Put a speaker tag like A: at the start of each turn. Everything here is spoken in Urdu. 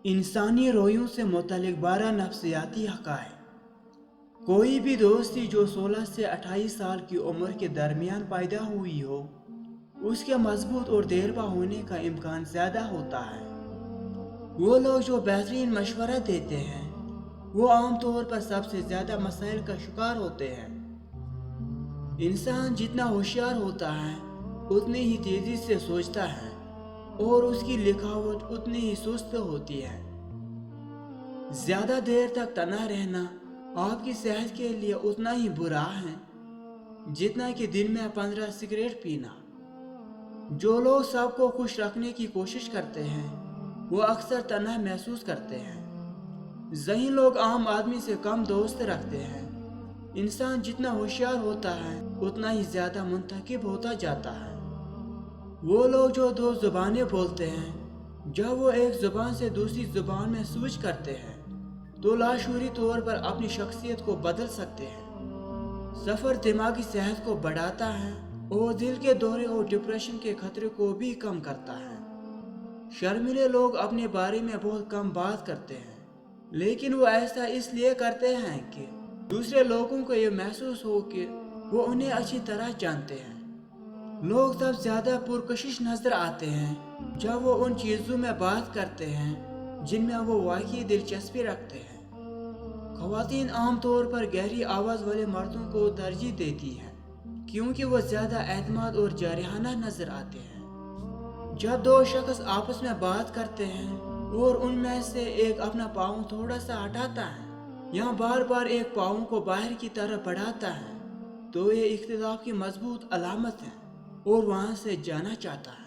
A: انسانی رویوں سے متعلق 12 نفسیاتی حقائق۔ کوئی بھی دوستی جو 16 سے 28 سال کی عمر کے درمیان پیدا ہوئی ہو، اس کے مضبوط اور دیرپا ہونے کا امکان زیادہ ہوتا ہے۔ وہ لوگ جو بہترین مشورہ دیتے ہیں، وہ عام طور پر سب سے زیادہ مسائل کا شکار ہوتے ہیں۔ انسان جتنا ہوشیار ہوتا ہے، اتنی ہی تیزی سے سوچتا ہے اور اس کی لکھاوٹ اتنی ہی سست ہوتی ہے۔ زیادہ دیر تک تنہا رہنا آپ کی صحت کے لیے اتنا ہی برا ہے جتنا کہ دن میں 15 سگریٹ پینا۔ جو لوگ سب کو خوش رکھنے کی کوشش کرتے ہیں، وہ اکثر تنہا محسوس کرتے ہیں۔ ذہین لوگ عام آدمی سے کم دوست رکھتے ہیں۔ انسان جتنا ہوشیار ہوتا ہے، اتنا ہی زیادہ منتخب ہوتا جاتا ہے۔ وہ لوگ جو 2 زبانیں بولتے ہیں، جب وہ ایک زبان سے دوسری زبان میں سوئچ کرتے ہیں تو لاشعوری طور پر اپنی شخصیت کو بدل سکتے ہیں۔ سفر دماغی صحت کو بڑھاتا ہے اور دل کے دورے اور ڈپریشن کے خطرے کو بھی کم کرتا ہے۔ شرمیلے لوگ اپنے بارے میں بہت کم بات کرتے ہیں، لیکن وہ ایسا اس لیے کرتے ہیں کہ دوسرے لوگوں کو یہ محسوس ہو کہ وہ انہیں اچھی طرح جانتے ہیں۔ لوگ تب زیادہ پرکشش نظر آتے ہیں جب وہ ان چیزوں میں بات کرتے ہیں جن میں وہ واقعی دلچسپی رکھتے ہیں۔ خواتین عام طور پر گہری آواز والے مردوں کو ترجیح دیتی ہیں کیونکہ وہ زیادہ اعتماد اور جارحانہ نظر آتے ہیں۔ جب 2 شخص آپس میں بات کرتے ہیں اور ان میں سے ایک اپنا پاؤں تھوڑا سا ہٹاتا ہے یا بار بار ایک پاؤں کو باہر کی طرف بڑھاتا ہے، تو یہ اختلاف کی مضبوط علامت ہے اور وہاں سے جانا چاہتا ہے۔